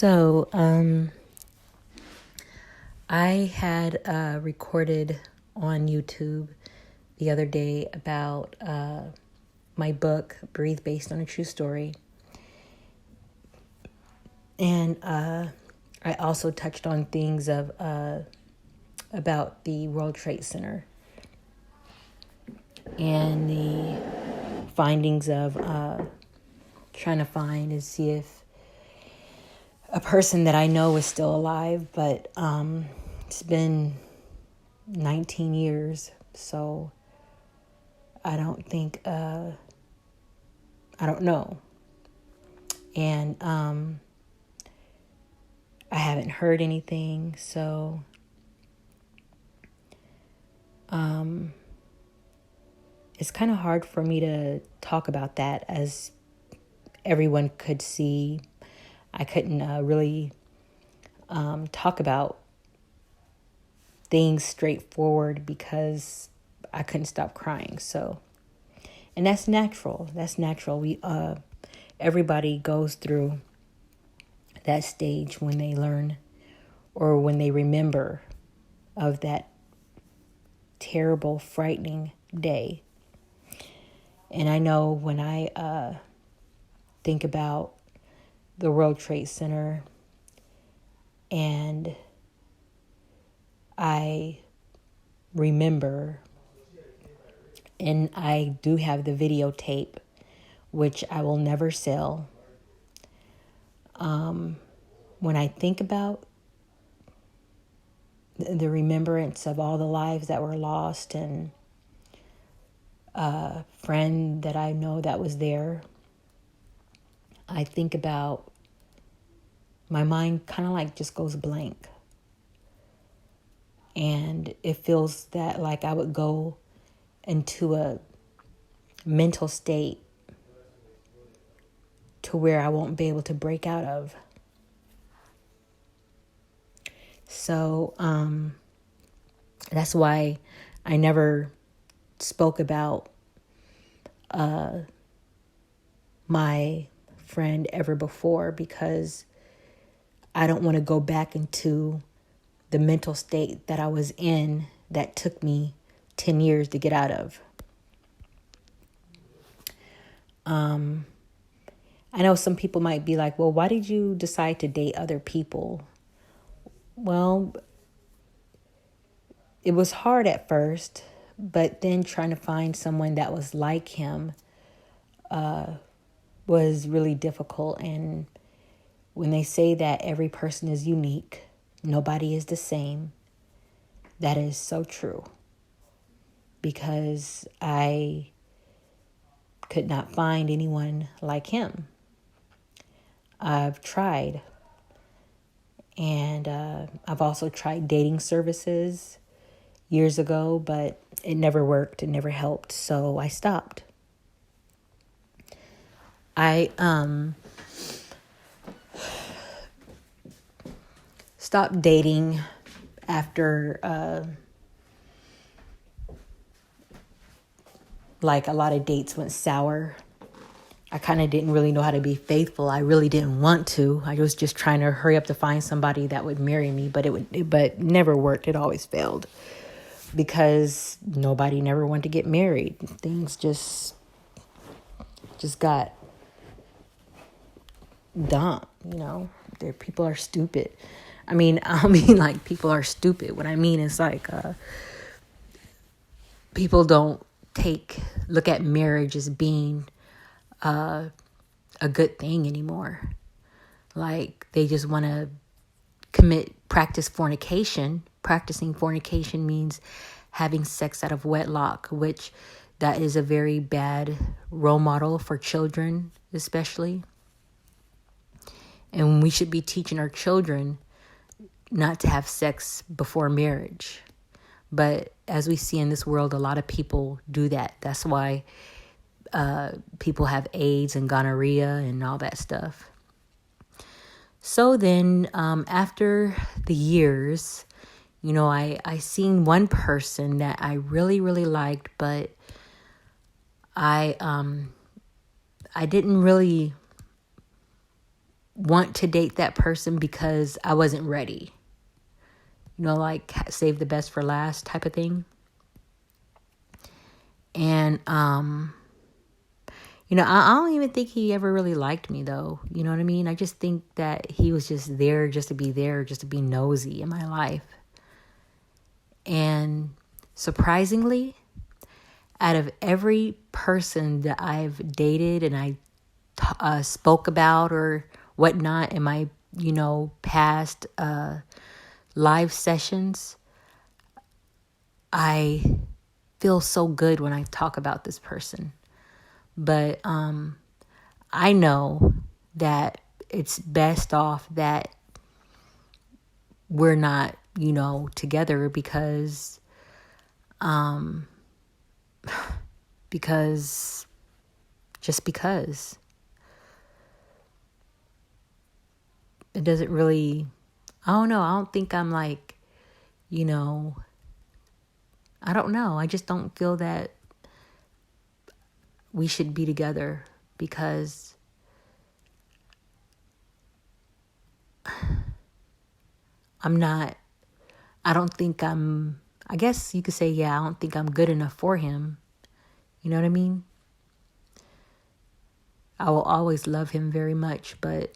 So, I had recorded on YouTube the other day about my book, Breathe, based on a true story. And I also touched on things of about the World Trade Center and the findings of trying to find and see if a person that I know is still alive, but it's been 19 years, so I don't think, I don't know. And I haven't heard anything, so it's kind of hard for me to talk about that, as everyone could see. I couldn't really talk about things straightforward because I couldn't stop crying. So, and that's natural. That's natural. Everybody goes through that stage when they learn or when they remember of that terrible, frightening day. And I know when I think about the World Trade Center, and I remember, and I do have the videotape, which I will never sell. When I think about the remembrance of all the lives that were lost and a friend that I know that was there, I think about, my mind kind of like just goes blank. And it feels that like I would go into a mental state to where I won't be able to break out of. So that's why I never spoke about my friend ever before, because I don't want to go back into the mental state that I was in that took me 10 years to get out of. I know some people might be like, well, why did you decide to date other people? Well, it was hard at first, but then trying to find someone that was like him was really difficult. And when they say that every person is unique, nobody is the same, that is so true. Because I could not find anyone like him. I've tried. And I've also tried dating services years ago, but it never worked. It never helped. So I stopped. I stopped dating after like a lot of dates went sour. I kind of didn't really know how to be faithful. I really didn't want to. I was just trying to hurry up to find somebody that would marry me, but it never worked. It always failed because nobody never wanted to get married. Things just got dumb, you know. People are stupid. I mean like people are stupid. What I mean is like people don't look at marriage as being a good thing anymore. Like they just want to practice fornication. Practicing fornication means having sex out of wedlock, which that is a very bad role model for children, especially. And we should be teaching our children not to have sex before marriage. But as we see in this world, a lot of people do that. That's why people have AIDS and gonorrhea and all that stuff. So then after the years, I seen one person that I really, really liked, but I didn't really want to date that person because I wasn't ready. Like save the best for last type of thing. And, I don't even think he ever really liked me though. You know what I mean? I just think that he was just there, just to be nosy in my life. And surprisingly, out of every person that I've dated and I spoke about or whatnot in my, past live sessions, I feel so good when I talk about this person. But I know that it's best off that we're not, together because just because it doesn't really, I don't know. I don't think I'm like, I don't know. I just don't feel that we should be together because I guess you could say, I don't think I'm good enough for him. You know what I mean? I will always love him very much, but,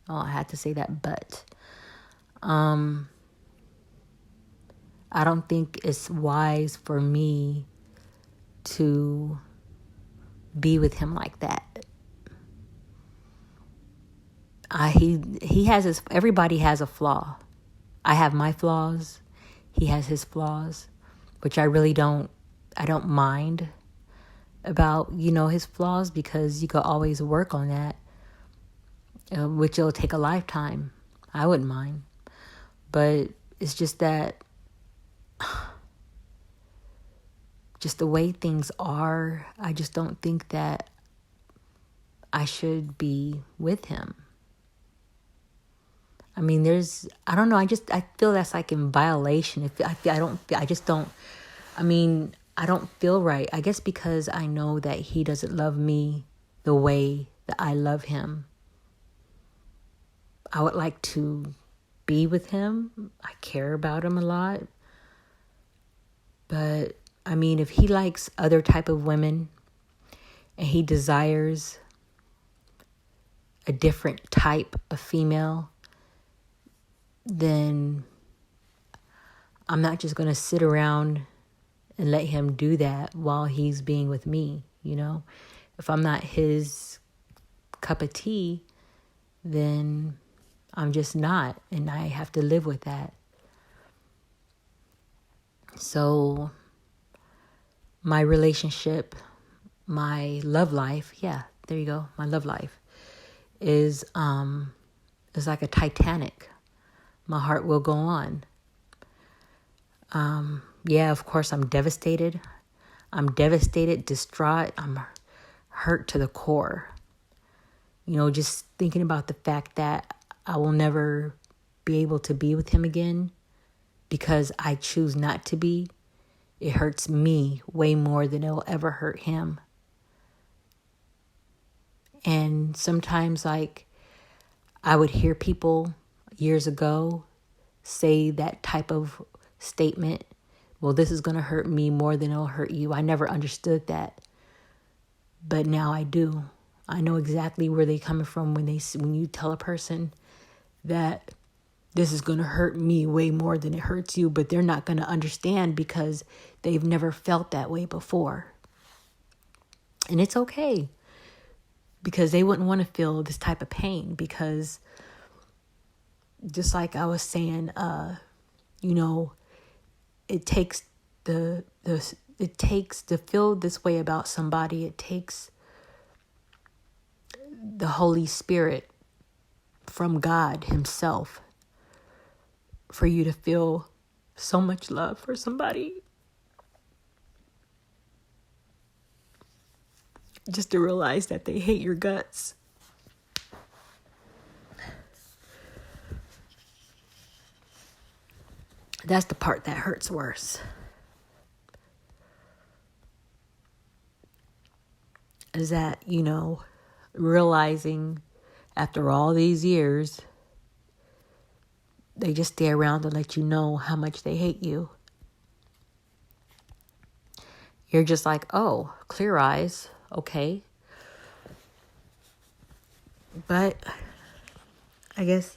I had to say that, but, I don't think it's wise for me to be with him like that. He has everybody has a flaw. I have my flaws. He has his flaws, which I don't mind about, his flaws because you could always work on that, which it'll take a lifetime. I wouldn't mind. But it's just that, just the way things are, I just don't think that I should be with him. I mean, I don't know. I feel that's like in violation. I don't feel right. I guess because I know that he doesn't love me the way that I love him. I would like to be with him. I care about him a lot. But, if he likes other type of women and he desires a different type of female, then I'm not just going to sit around and let him do that while he's being with me, If I'm not his cup of tea, then I'm just not, and I have to live with that. So my relationship, my love life, there you go, my love life is like a Titanic. My heart will go on. Of course, I'm devastated. Distraught. I'm hurt to the core. Just thinking about the fact that I will never be able to be with him again because I choose not to be. It hurts me way more than it'll ever hurt him. And sometimes, I would hear people years ago say that type of statement, well, this is going to hurt me more than it'll hurt you. I never understood that. But now I do. I know exactly where they're coming from when you tell a person that this is going to hurt me way more than it hurts you, but they're not going to understand because they've never felt that way before. And it's okay because they wouldn't want to feel this type of pain because just like I was saying, it takes it takes to feel this way about somebody. It takes the Holy Spirit from God himself for you to feel so much love for somebody. Just to realize that they hate your guts. That's the part that hurts worse. Is that, realizing after all these years, they just stay around to let you know how much they hate you. You're just like, oh, clear eyes, okay. But I guess,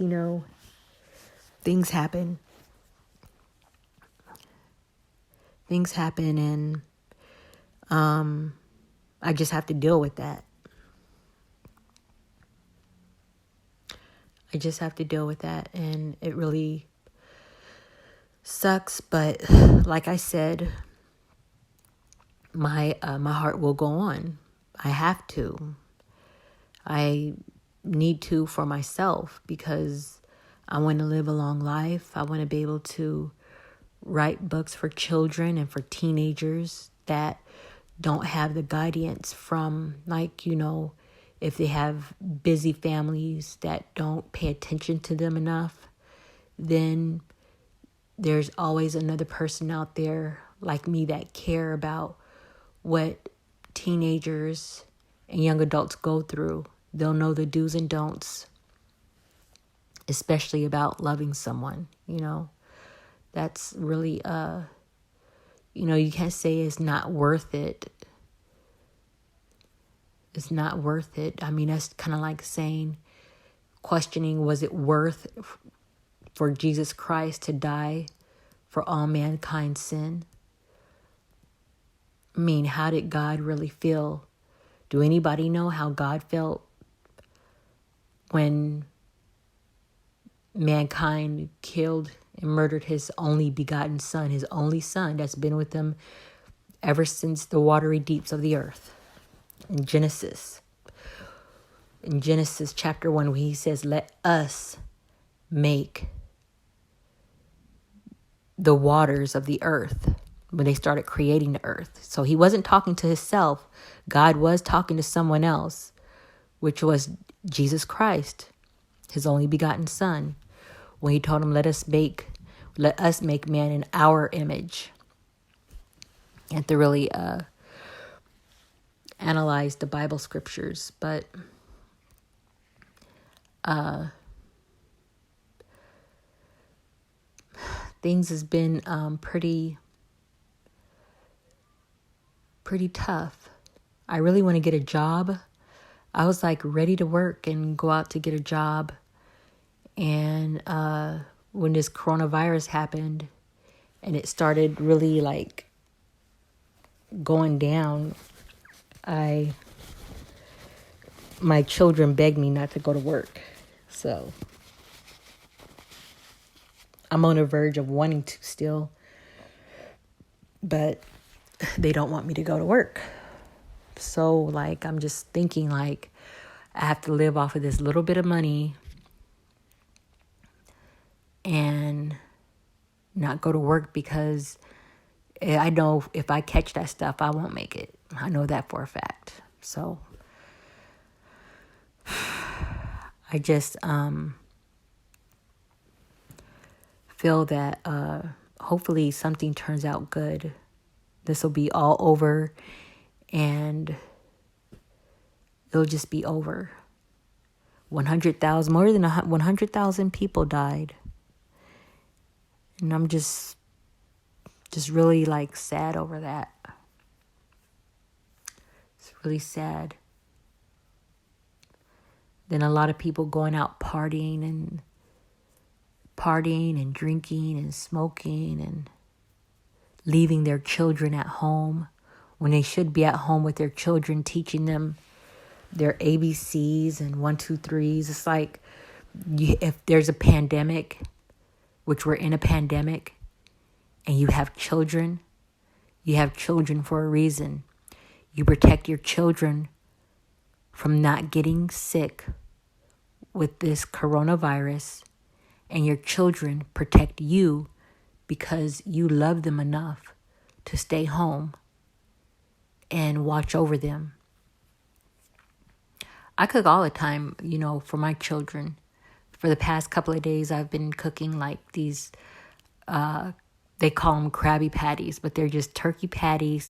things happen. Things happen, and I just have to deal with that. I just have to deal with that, and it really sucks. But like I said, my heart will go on. I have to. I need to for myself, because I want to live a long life. I want to be able to write books for children and for teenagers that don't have the guidance from, if they have busy families that don't pay attention to them enough, then there's always another person out there like me that care about what teenagers and young adults go through. They'll know the do's and don'ts, especially about loving someone, That's really, you can't say it's not worth it. It's not worth it. I mean, that's kind of like questioning, was it worth for Jesus Christ to die for all mankind's sin? I mean, how did God really feel? Do anybody know how God felt when mankind killed and murdered his only begotten son, his only son that's been with him ever since the watery deeps of the earth? In Genesis chapter 1, where he says, let us make the waters of the earth, when they started creating the earth. So he wasn't talking to himself. God was talking to someone else, which was Jesus Christ, his only begotten son, when he told him, let us make man in our image. And to really analyze the Bible scriptures, but things has been pretty tough. I really want to get a job. I was like ready to work and go out to get a job, and when this coronavirus happened and it started really like going down, my children begged me not to go to work. So I'm on the verge of wanting to still, but they don't want me to go to work. So like, I'm just thinking like, I have to live off of this little bit of money and not go to work, because I know if I catch that stuff, I won't make it. I know that for a fact. So I just feel that hopefully something turns out good. This will be all over, and it'll just be over. 100,000, more than 100,000 people died. And I'm just really like sad over that. It's really sad. Then a lot of people going out partying and drinking and smoking and leaving their children at home when they should be at home with their children, teaching them their ABCs and 1, 2, 3s. It's like, if there's a pandemic, which we're in a pandemic, and you have children for a reason. You protect your children from not getting sick with this coronavirus, and your children protect you because you love them enough to stay home and watch over them. I cook all the time, for my children. For the past couple of days, I've been cooking like these, they call them Krabby Patties, but they're just turkey patties